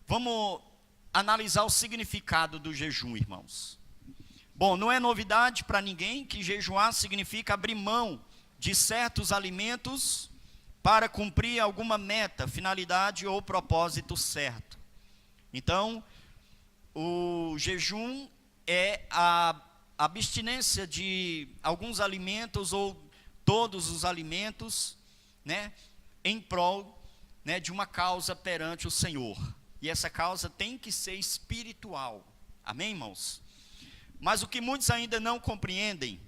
Vamos analisar o significado do jejum, irmãos. Bom, não é novidade para ninguém que jejuar significa abrir mão de certos alimentos para cumprir alguma meta, finalidade ou propósito certo. Então, o jejum é a abstinência de alguns alimentos ou todos os alimentos, né, em prol, né, de uma causa perante o Senhor. E essa causa tem que ser espiritual. Amém, irmãos? Mas o que muitos ainda não compreendem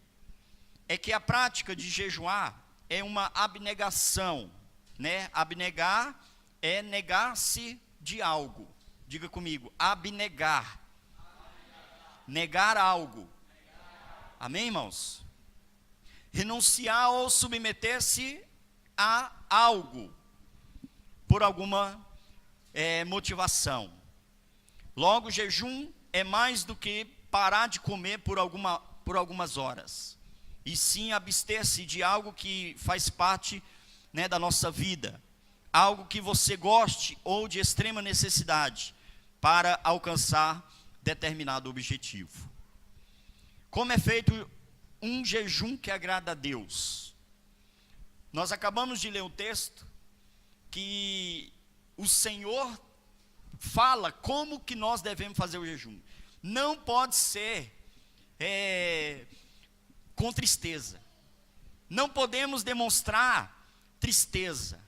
é que a prática de jejuar é uma abnegação, né? Abnegar é negar-se de algo. Diga comigo, abnegar. Negar algo. Amém, irmãos? Renunciar ou submeter-se a algo por alguma motivação. Logo, jejum é mais do que parar de comer por algumas horas, e sim abster-se de algo que faz parte, né, da nossa vida, algo que você goste ou de extrema necessidade para alcançar determinado objetivo. Como é feito um jejum que agrada a Deus? Nós acabamos de ler um texto que o Senhor fala como que nós devemos fazer o jejum. Não pode ser com tristeza. Não podemos demonstrar tristeza.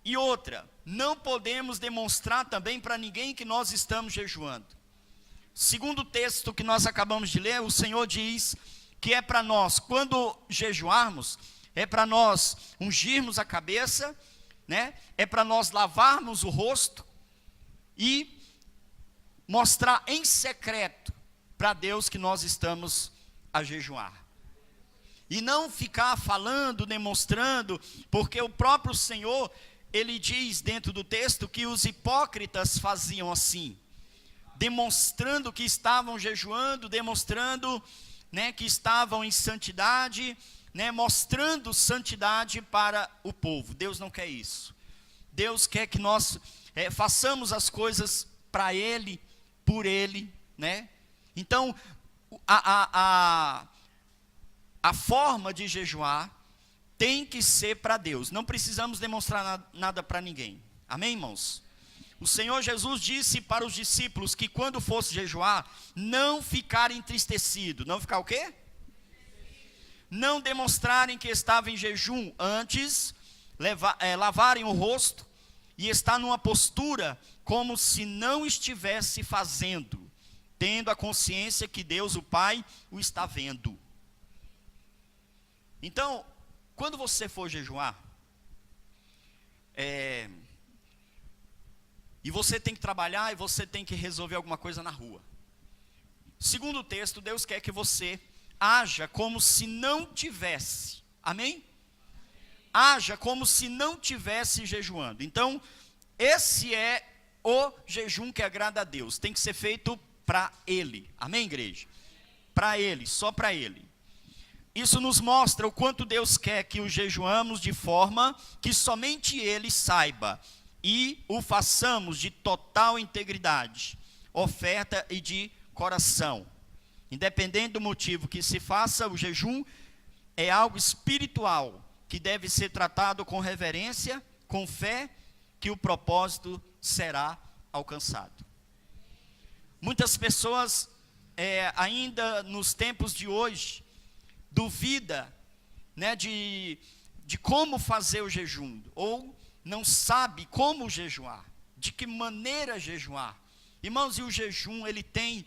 E outra, não podemos demonstrar também para ninguém que nós estamos jejuando. Segundo o texto que nós acabamos de ler, o Senhor diz que é para nós, quando jejuarmos, é para nós ungirmos a cabeça, né? É para nós lavarmos o rosto e mostrar em secreto para Deus que nós estamos a jejuar. E não ficar falando, demonstrando, porque o próprio Senhor, Ele diz dentro do texto que os hipócritas faziam assim, demonstrando que estavam jejuando, demonstrando, né, que estavam em santidade, né, mostrando santidade para o povo. Deus não quer isso. Deus quer que nós façamos as coisas para Ele, por Ele, né? Então, a forma de jejuar tem que ser para Deus. Não precisamos demonstrar nada para ninguém. Amém, irmãos? O Senhor Jesus disse para os discípulos que quando fosse jejuar, não ficarem entristecidos. Não ficar o quê? Não demonstrarem que estavam em jejum, antes lavarem o rosto e estar numa postura como se não estivesse fazendo, tendo a consciência que Deus, o Pai, o está vendo. Então, quando você for jejuar, e você tem que trabalhar, e você tem que resolver alguma coisa na rua. Segundo o texto, Deus quer que você haja como se não tivesse. Amém? Haja como se não tivesse jejuando. Então, esse é o jejum que agrada a Deus. Tem que ser feito para Ele. Amém, igreja? Para Ele, só para Ele. Isso nos mostra o quanto Deus quer que o jejuamos de forma que somente Ele saiba. E o façamos de total integridade, oferta e de coração. Independente do motivo que se faça, o jejum é algo espiritual, que deve ser tratado com reverência, com fé, que o propósito será alcançado. Muitas pessoas, ainda nos tempos de hoje, duvida, né, de como fazer o jejum, ou não sabe como jejuar, de que maneira jejuar. Irmãos, e o jejum, ele tem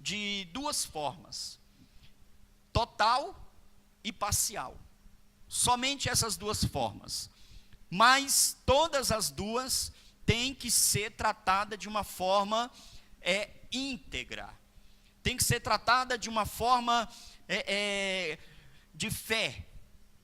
de duas formas, total e parcial. Somente essas duas formas. Mas todas as duas têm que ser tratadas de uma forma íntegra. Tem que ser tratada de uma forma de fé.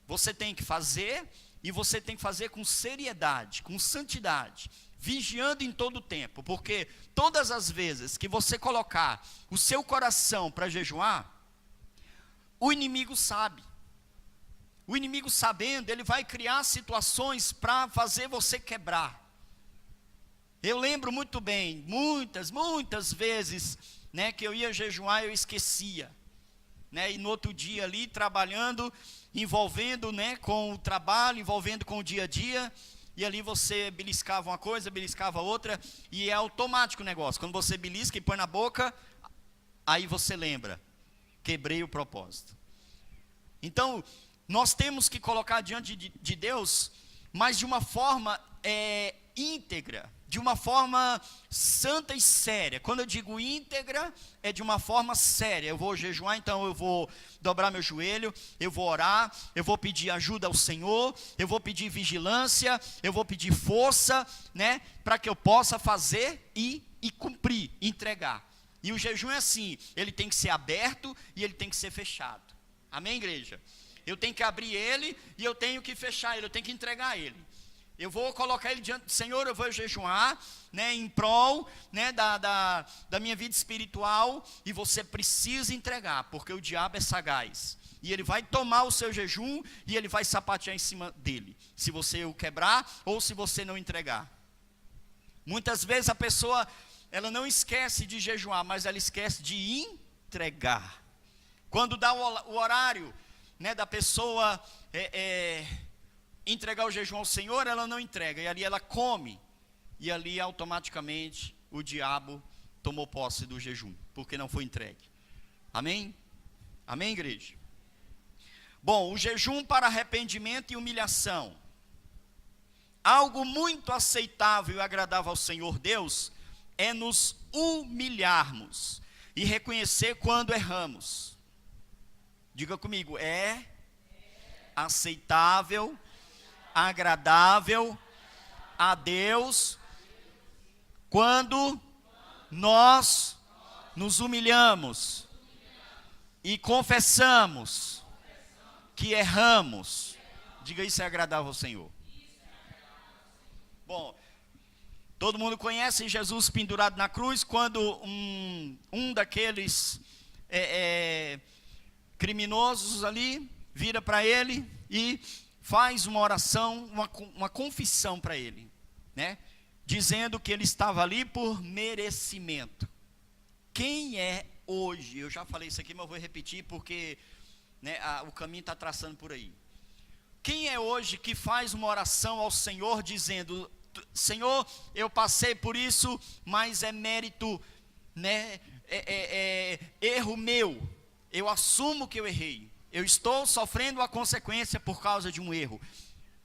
Você tem que fazer, e você tem que fazer com seriedade, com santidade, vigiando em todo o tempo, porque todas as vezes que você colocar o seu coração para jejuar, o inimigo sabe. O inimigo sabendo, ele vai criar situações para fazer você quebrar. Eu lembro muito bem, muitas vezes, né, que eu ia jejuar e eu esquecia, né, e no outro dia ali, trabalhando, envolvendo, né, com o trabalho, envolvendo com o dia a dia, e ali você beliscava uma coisa, beliscava outra, e é automático o negócio. Quando você belisca e põe na boca, aí você lembra, quebrei o propósito. Então, nós temos que colocar diante de Deus, mas de uma forma íntegra, de uma forma santa e séria. Quando eu digo íntegra, é de uma forma séria. Eu vou jejuar, então eu vou dobrar meu joelho, eu vou orar, eu vou pedir ajuda ao Senhor, eu vou pedir vigilância, eu vou pedir força, né, para que eu possa fazer e cumprir, entregar. E o jejum é assim, ele tem que ser aberto e ele tem que ser fechado. Amém, igreja? Eu tenho que abrir ele e eu tenho que fechar ele, eu tenho que entregar ele. Eu vou colocar ele diante do Senhor, eu vou jejuar, né, em prol, né, da minha vida espiritual, e você precisa entregar, porque o diabo é sagaz. E ele vai tomar o seu jejum e ele vai sapatear em cima dele, se você o quebrar ou se você não entregar. Muitas vezes a pessoa, ela não esquece de jejuar, mas ela esquece de entregar. Quando dá o horário, né, da pessoa entregar o jejum ao Senhor, ela não entrega, e ali ela come, e ali automaticamente o diabo tomou posse do jejum, porque não foi entregue. Amém? Amém, igreja? Bom, o jejum para arrependimento e humilhação. Algo muito aceitável e agradável ao Senhor Deus é nos humilharmos e reconhecer quando erramos. Diga comigo, é aceitável, agradável a Deus quando nós nos humilhamos e confessamos que erramos. Diga, isso é agradável ao Senhor. Bom, todo mundo conhece Jesus pendurado na cruz, quando um daqueles criminosos ali vira para ele e faz uma oração, uma confissão para ele, né? Dizendo que ele estava ali por merecimento. Quem é hoje, eu já falei isso aqui, mas eu vou repetir porque, né, o caminho está traçando por aí. Quem é hoje que faz uma oração ao Senhor dizendo: Senhor, eu passei por isso, mas é mérito, né, erro meu, eu assumo que eu errei, eu estou sofrendo a consequência por causa de um erro.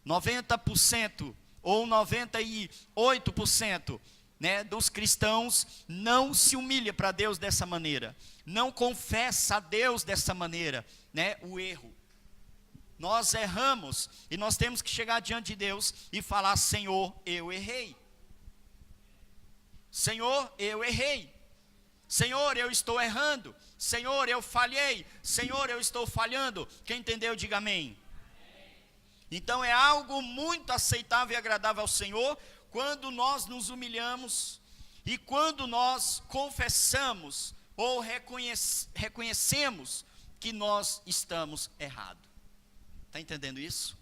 90% ou 98%, né, dos cristãos não se humilha para Deus dessa maneira, não confessa a Deus dessa maneira, né, o erro. Nós erramos e nós temos que chegar diante de Deus e falar: Senhor, eu errei. Senhor, eu errei. Senhor, eu estou errando. Senhor, eu falhei. Senhor, eu estou falhando. Quem entendeu, diga amém. Então é algo muito aceitável e agradável ao Senhor quando nós nos humilhamos e quando nós confessamos ou reconhecemos que nós estamos errados. Está entendendo isso?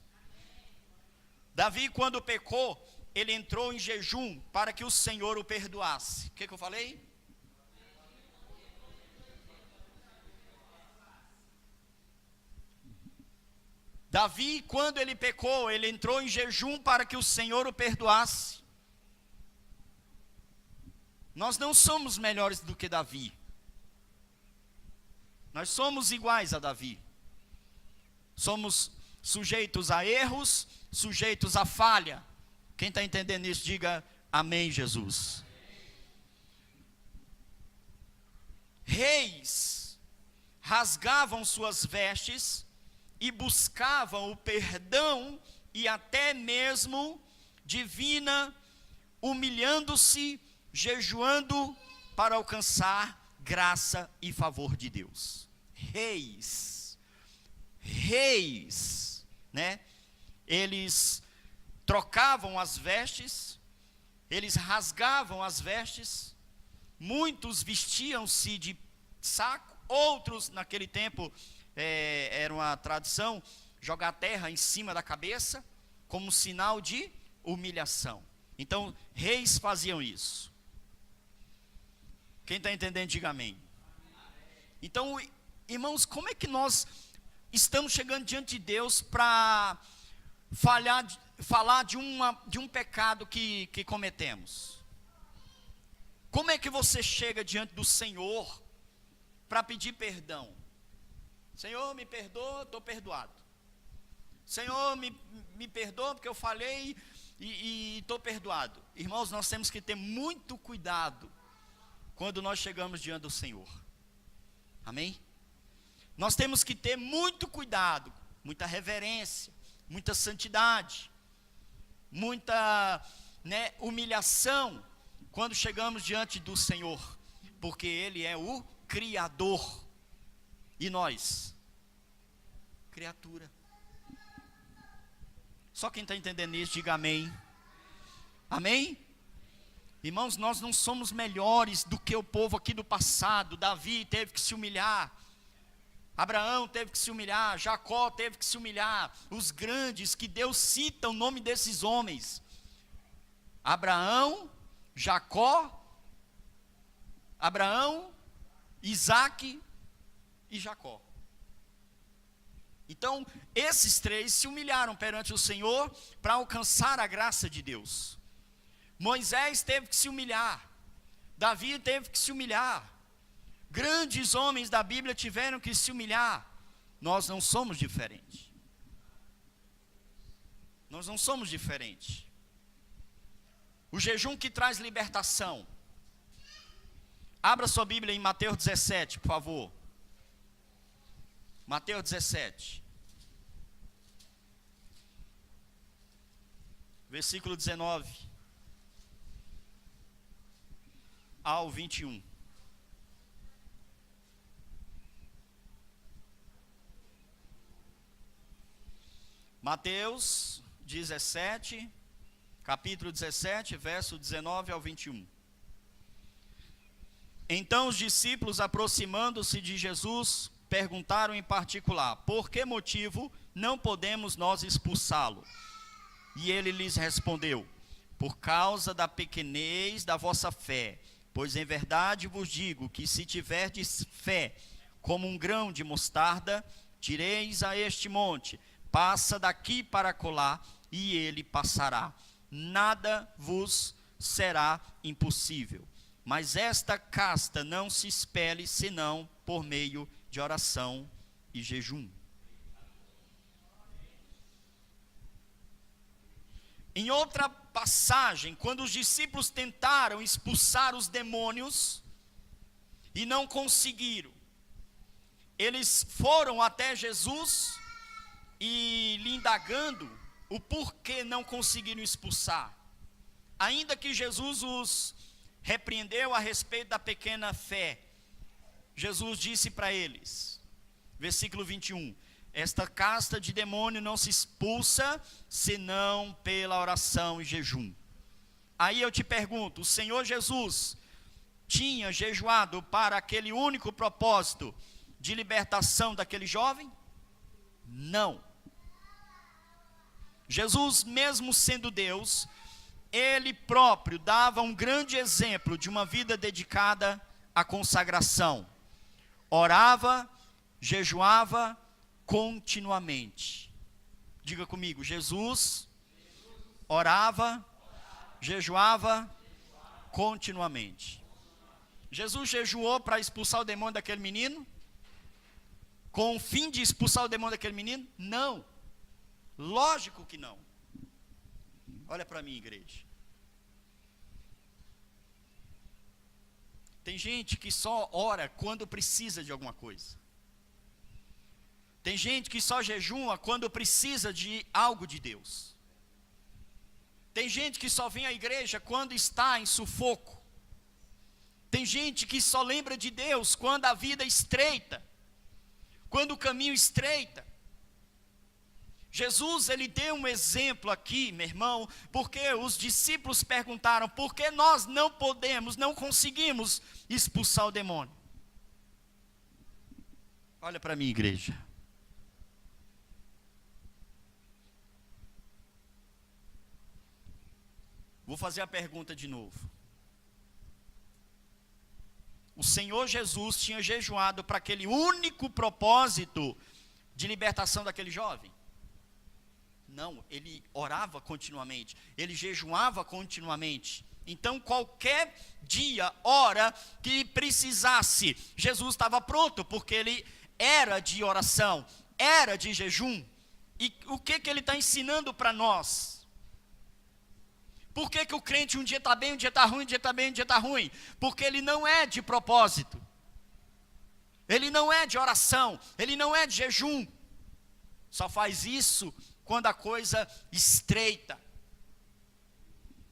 Davi, quando pecou, ele entrou em jejum para que o Senhor o perdoasse. O que eu falei? Davi, quando ele pecou, ele entrou em jejum para que o Senhor o perdoasse. Nós não somos melhores do que Davi. Nós somos iguais a Davi. Somos sujeitos a erros, sujeitos a falha. Quem está entendendo isso, diga amém, Jesus. Reis rasgavam suas vestes e buscavam o perdão e até mesmo divina, humilhando-se, jejuando para alcançar graça e favor de Deus. Reis, né? Eles trocavam as vestes, eles rasgavam as vestes, muitos vestiam-se de saco, outros naquele tempo era uma tradição jogar terra em cima da cabeça como sinal de humilhação. Então, reis faziam isso. Quem está entendendo, diga amém. Então, irmãos, como é que nós estamos chegando diante de Deus para falar de um pecado que cometemos? Como é que você chega diante do Senhor para pedir perdão? Senhor, me perdoa, estou perdoado. Senhor, me perdoa porque eu falei e estou perdoado. Irmãos, nós temos que ter muito cuidado quando nós chegamos diante do Senhor. Amém? Nós temos que ter muito cuidado, muita reverência, muita santidade, muita humilhação quando chegamos diante do Senhor, porque Ele é o Criador e nós, criatura. Só quem está entendendo isso, diga amém. Amém? Irmãos, nós não somos melhores do que o povo aqui do passado. Davi teve que se humilhar, Abraão teve que se humilhar, Jacó teve que se humilhar. Os grandes que Deus cita o nome desses homens: Abraão, Isaac e Jacó. Então, esses três se humilharam perante o Senhor para alcançar a graça de Deus. Moisés teve que se humilhar, Davi teve que se humilhar, grandes homens da Bíblia tiveram que se humilhar. Nós não somos diferentes. Nós não somos diferentes. O jejum que traz libertação. Abra sua Bíblia em Mateus 17, por favor. Mateus 17. Versículo 19 ao 21. Mateus 17, capítulo 17, verso 19 ao 21. Então os discípulos, aproximando-se de Jesus, perguntaram em particular: por que motivo não podemos nós expulsá-lo? E ele lhes respondeu: por causa da pequenez da vossa fé. Pois em verdade vos digo que se tiverdes fé como um grão de mostarda, direis a este monte: passa daqui para acolá, e ele passará. Nada vos será impossível. Mas esta casta não se expele senão por meio de oração e jejum. Em outra passagem, quando os discípulos tentaram expulsar os demônios e não conseguiram, eles foram até Jesus e lhe indagando o porquê não conseguiram expulsar. Ainda que Jesus os repreendeu a respeito da pequena fé, Jesus disse para eles, versículo 21, esta casta de demônio não se expulsa senão pela oração e jejum. Aí eu te pergunto, o Senhor Jesus tinha jejuado para aquele único propósito de libertação daquele jovem? Não. Jesus, mesmo sendo Deus, Ele próprio dava um grande exemplo de uma vida dedicada à consagração. Orava, jejuava continuamente. Diga comigo, Jesus orava, jejuava continuamente. Jesus jejuou para expulsar o demônio daquele menino? Com o fim de expulsar o demônio daquele menino? Não. Lógico que não. Olha para mim, igreja. Tem gente que só ora quando precisa de alguma coisa. Tem gente que só jejua quando precisa de algo de Deus. Tem gente que só vem à igreja quando está em sufoco. Tem gente que só lembra de Deus quando a vida é estreita, quando o caminho estreita. Jesus, ele deu um exemplo aqui, meu irmão, porque os discípulos perguntaram: por que nós não podemos, não conseguimos expulsar o demônio? Olha para mim, igreja. Vou fazer a pergunta de novo. O Senhor Jesus tinha jejuado para aquele único propósito de libertação daquele jovem? Não, ele orava continuamente, ele jejuava continuamente. Então qualquer dia, hora que precisasse, Jesus estava pronto, porque ele era de oração, era de jejum. E o que ele está ensinando para nós? Por que o crente um dia está bem, um dia está ruim, um dia está bem, um dia está ruim? Porque ele não é de propósito, ele não é de oração, ele não é de jejum. Só faz isso quando a coisa estreita.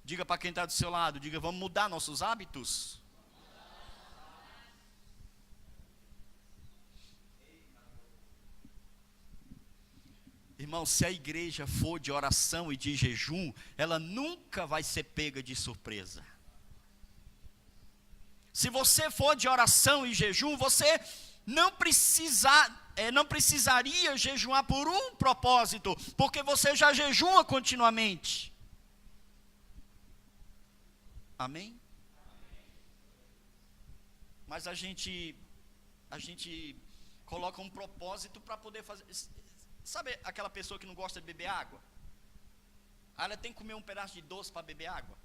Diga para quem está do seu lado, diga, vamos mudar nossos hábitos? Irmão, se a igreja for de oração e de jejum, ela nunca vai ser pega de surpresa. Se você for de oração e jejum, você não precisaria jejuar por um propósito, porque você já jejua continuamente. Amém? Mas a gente coloca um propósito para poder fazer. Sabe aquela pessoa que não gosta de beber água? Ela tem que comer um pedaço de doce para beber água?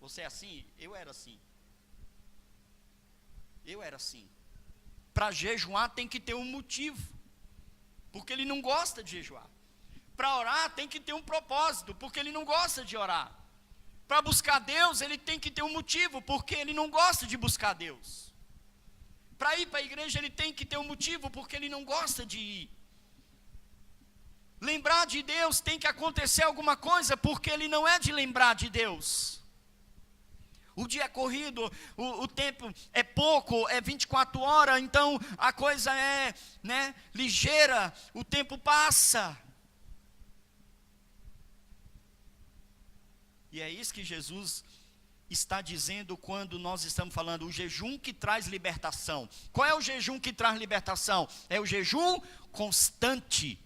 Você é assim? Eu era assim. Para jejuar tem que ter um motivo, porque ele não gosta de jejuar. Para orar tem que ter um propósito, porque ele não gosta de orar. Para buscar Deus ele tem que ter um motivo, porque ele não gosta de buscar Deus. Para ir para a igreja ele tem que ter um motivo, porque ele não gosta de ir. Lembrar de Deus tem que acontecer alguma coisa, porque ele não é de lembrar de Deus. O dia é corrido, o tempo é pouco, é 24 horas, então a coisa é, ligeira, o tempo passa. E é isso que Jesus está dizendo quando nós estamos falando o jejum que traz libertação. Qual é o jejum que traz libertação? É o jejum constante.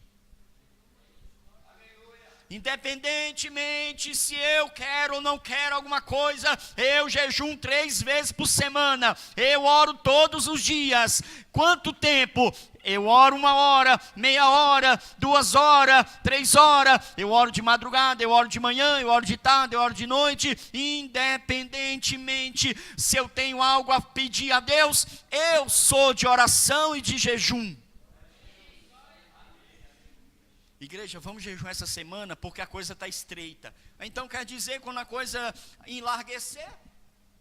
Independentemente se eu quero ou não quero alguma coisa, eu jejum 3 vezes por semana, eu oro todos os dias. Quanto tempo? Eu oro 1 hora, meia hora, 2 horas, 3 horas, eu oro de madrugada, eu oro de manhã, eu oro de tarde, eu oro de noite. Independentemente se eu tenho algo a pedir a Deus, eu sou de oração e de jejum. Igreja, vamos jejuar essa semana porque a coisa está estreita. Então quer dizer, quando a coisa enlarguecer,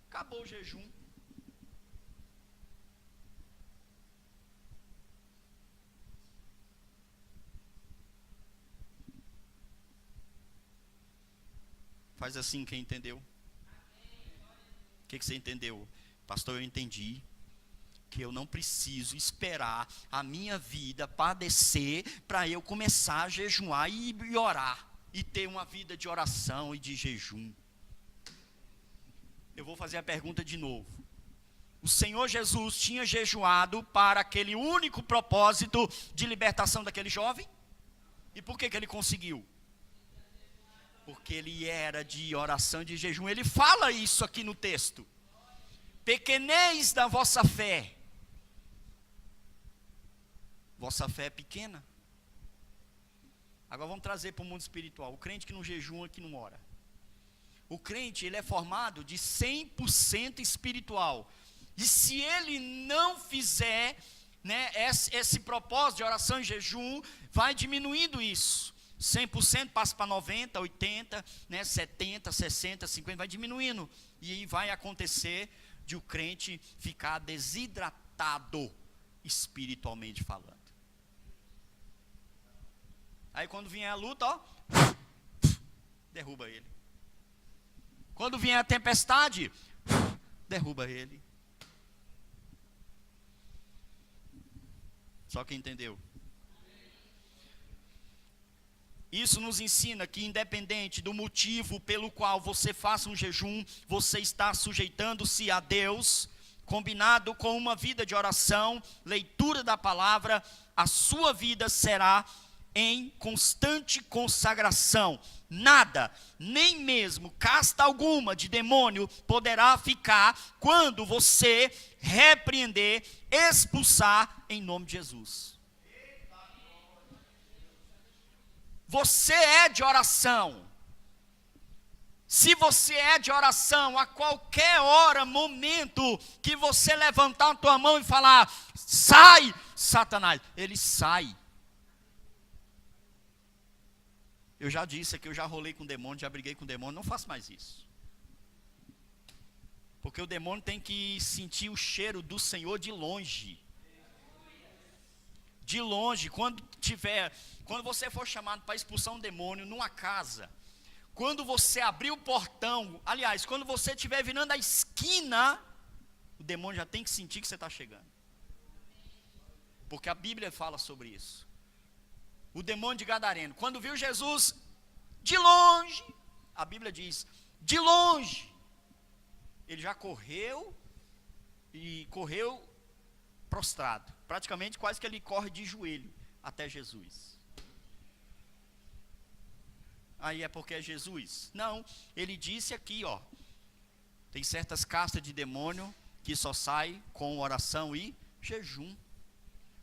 acabou o jejum. Faz assim, quem entendeu? O que você entendeu? Pastor, eu entendi que eu não preciso esperar a minha vida padecer para eu começar a jejuar e orar, e ter uma vida de oração e de jejum. Eu vou fazer a pergunta de novo. O Senhor Jesus tinha jejuado para aquele único propósito de libertação daquele jovem? E por que ele conseguiu? Porque ele era de oração e de jejum. Ele fala isso aqui no texto. Pequenez da vossa fé. Vossa fé é pequena. Agora vamos trazer para o mundo espiritual. O crente que não jejua, que não ora. O crente, ele é formado de 100% espiritual. E se ele não fizer, esse propósito de oração e jejum, vai diminuindo isso. 100% passa para 90%, 80%, 70%, 60%, 50%, vai diminuindo. E aí vai acontecer de o crente ficar desidratado, espiritualmente falando. Aí quando vier a luta, derruba ele. Quando vier a tempestade, derruba ele. Só quem entendeu? Isso nos ensina que independente do motivo pelo qual você faça um jejum, você está sujeitando-se a Deus, combinado com uma vida de oração, leitura da palavra, a sua vida será em constante consagração. Nada, nem mesmo casta alguma de demônio poderá ficar quando você repreender, expulsar em nome de Jesus. Você é de oração. Se você é de oração, a qualquer hora, momento que você levantar a tua mão e falar, sai, Satanás, ele sai. Eu já disse aqui, eu já rolei com o demônio, já briguei com o demônio, não faço mais isso. Porque o demônio tem que sentir o cheiro do Senhor de longe. De longe, quando você for chamado para expulsar um demônio numa casa, quando você abrir o portão, aliás, quando você estiver virando a esquina, o demônio já tem que sentir que você está chegando. Porque a Bíblia fala sobre isso. O demônio de Gadareno, quando viu Jesus de longe, a Bíblia diz, de longe, ele já correu prostrado, praticamente quase que ele corre de joelho até Jesus. Aí é porque é Jesus? Não, ele disse aqui, ó, tem certas castas de demônio que só sai com oração e jejum.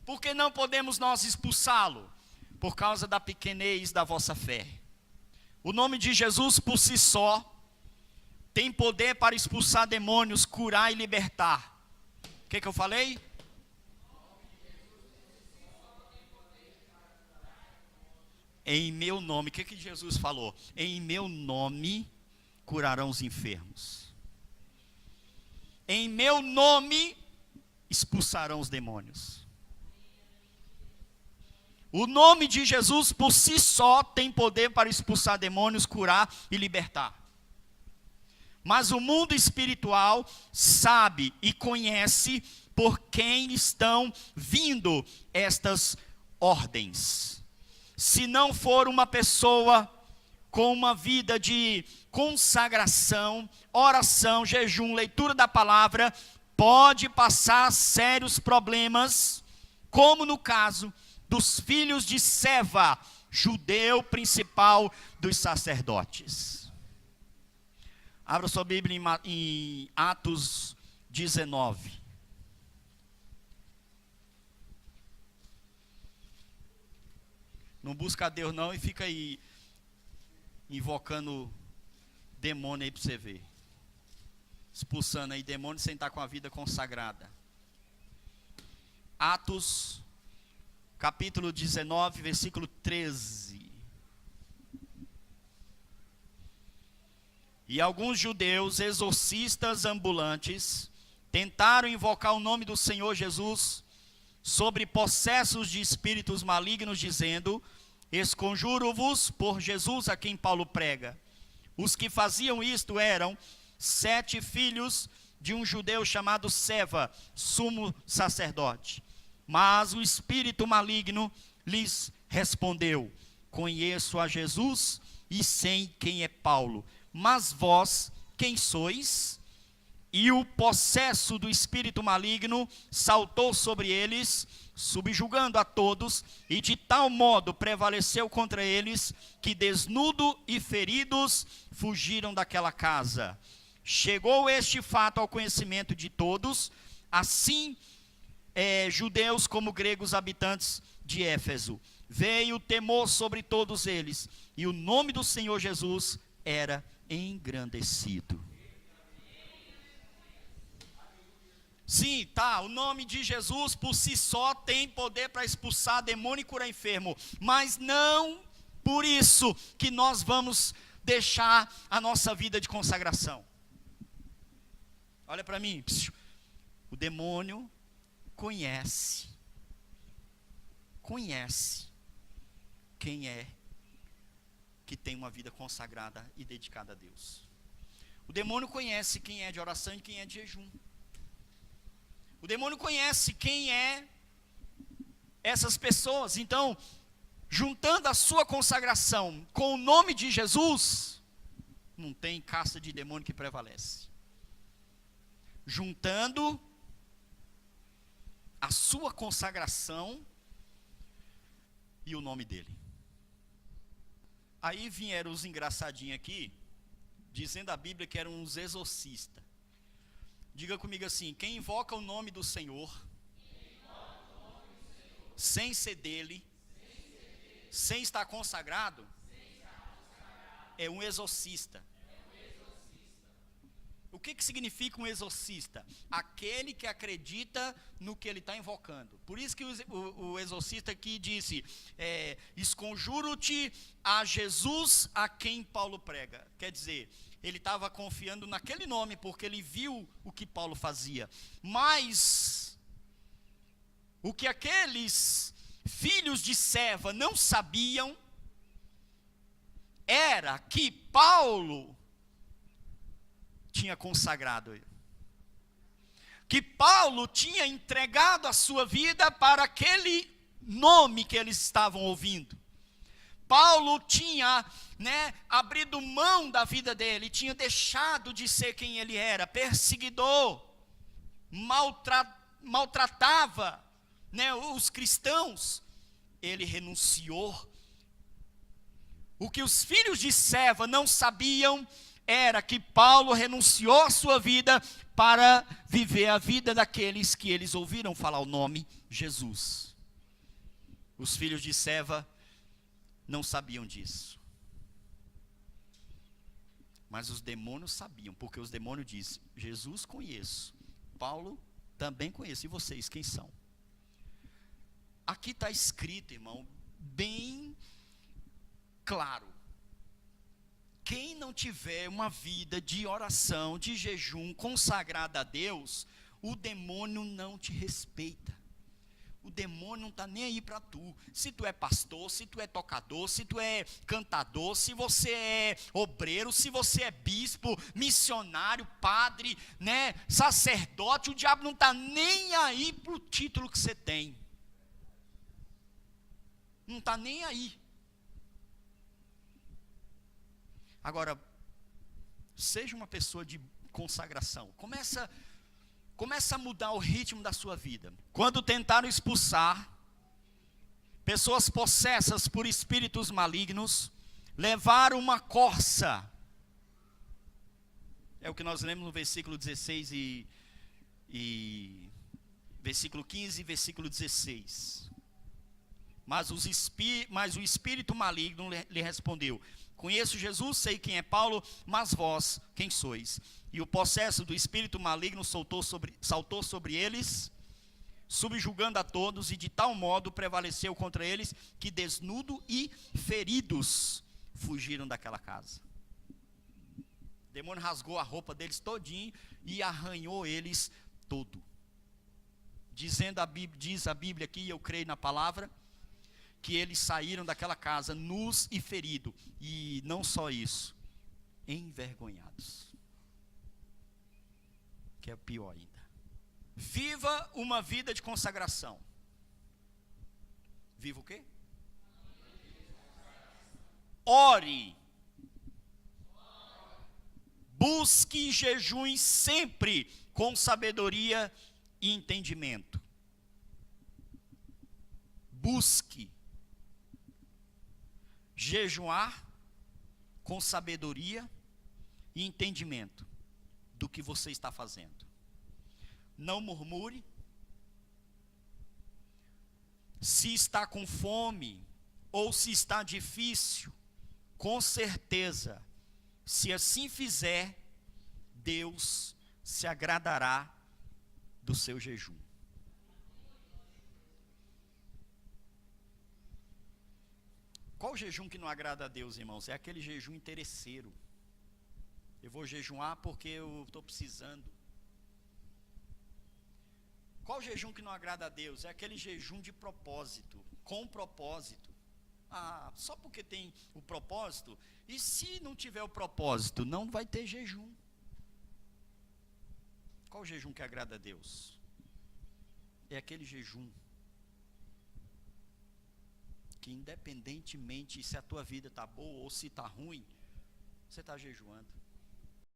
Por que não podemos nós expulsá-lo? Por causa da pequenez da vossa fé. O nome de Jesus por si só tem poder para expulsar demônios, curar e libertar. O que eu falei? Em meu nome, o que Jesus falou? Em meu nome curarão os enfermos. Em meu nome expulsarão os demônios. O nome de Jesus por si só tem poder para expulsar demônios, curar e libertar. Mas o mundo espiritual sabe e conhece por quem estão vindo estas ordens. Se não for uma pessoa com uma vida de consagração, oração, jejum, leitura da palavra, pode passar sérios problemas, como no caso dos filhos de Seva, judeu principal dos sacerdotes. Abra sua Bíblia em Atos 19. Não busca Deus não e fica aí invocando demônio aí para você ver. Expulsando aí demônio sem estar com a vida consagrada. Atos capítulo 19, versículo 13. E alguns judeus, exorcistas ambulantes, tentaram invocar o nome do Senhor Jesus sobre possessos de espíritos malignos, dizendo: esconjuro-vos por Jesus a quem Paulo prega. Os que faziam isto eram 7 filhos de um judeu chamado Seva, sumo sacerdote. Mas o espírito maligno lhes respondeu: conheço a Jesus e sei quem é Paulo, mas vós quem sois? E o possesso do espírito maligno saltou sobre eles, subjugando a todos, e de tal modo prevaleceu contra eles, que desnudo e feridos fugiram daquela casa. Chegou este fato ao conhecimento de todos, assim judeus como gregos habitantes de Éfeso. Veio temor sobre todos eles, e o nome do Senhor Jesus era engrandecido. Sim, tá, o nome de Jesus por si só tem poder para expulsar demônio e curar enfermo, mas não por isso que nós vamos deixar a nossa vida de consagração. Olha para mim, o demônio conhece quem é que tem uma vida consagrada e dedicada a Deus. O demônio conhece quem é de oração e quem é de jejum. O demônio conhece quem é essas pessoas. Então, juntando a sua consagração com o nome de Jesus, não tem casta de demônio que prevalece. Juntando a sua consagração e o nome dele. Aí vieram os engraçadinhos aqui, dizendo a Bíblia que eram uns exorcistas. Diga comigo assim: quem invoca o nome do Senhor, sem ser dele, sem estar consagrado, é um exorcista. O que significa um exorcista? Aquele que acredita no que ele está invocando. Por isso que o exorcista aqui disse, esconjuro-te a Jesus a quem Paulo prega. Quer dizer, ele estava confiando naquele nome, porque ele viu o que Paulo fazia. Mas, o que aqueles filhos de Seva não sabiam, era que Paulo tinha consagrado ele. Que Paulo tinha entregado a sua vida para aquele nome que eles estavam ouvindo. Paulo tinha, abrido mão da vida dele, tinha deixado de ser quem ele era, perseguidor, maltratava, os cristãos. Ele renunciou. O que os filhos de Seva não sabiam era que Paulo renunciou a sua vida para viver a vida daqueles que eles ouviram falar o nome Jesus. Os filhos de Seva não sabiam disso. Mas os demônios sabiam, porque os demônios dizem: Jesus conheço, Paulo também conheço, e vocês quem são? Aqui está escrito, irmão, bem claro. Quem não tiver uma vida de oração, de jejum, consagrada a Deus, o demônio não te respeita. O demônio não está nem aí para tu. Se tu é pastor, se tu é tocador, se tu é cantador, se você é obreiro, se você é bispo, missionário, padre, sacerdote, o diabo não está nem aí para o título que você tem. Não está nem aí. Agora, seja uma pessoa de consagração. Começa a mudar o ritmo da sua vida. Quando tentaram expulsar pessoas possessas por espíritos malignos, levaram uma corça. É o que nós lemos no versículo 16 e versículo 15 e versículo 16. Mas o espírito maligno lhe respondeu: conheço Jesus, sei quem é Paulo, mas vós, quem sois? E o possesso do espírito maligno saltou sobre eles, subjugando a todos, e de tal modo prevaleceu contra eles, que desnudo e feridos fugiram daquela casa. O demônio rasgou a roupa deles todinho e arranhou eles todo. Diz a Bíblia aqui, e eu creio na palavra, que eles saíram daquela casa nus e feridos, e não só isso, envergonhados, que é pior ainda. Viva uma vida de consagração. Viva o quê? Ore. Busque jejum sempre com sabedoria e entendimento. Busque jejuar com sabedoria e entendimento do que você está fazendo. Não murmure. Se está com fome ou se está difícil, com certeza, se assim fizer, Deus se agradará do seu jejum. Qual jejum que não agrada a Deus, irmãos? É aquele jejum interesseiro. Eu vou jejuar porque eu estou precisando. Qual jejum que não agrada a Deus? É aquele jejum de propósito, com propósito. Só porque tem o propósito, e se não tiver o propósito, não vai ter jejum. Qual jejum que agrada a Deus? É aquele jejum que, independentemente se a tua vida está boa ou se está ruim, você está jejuando.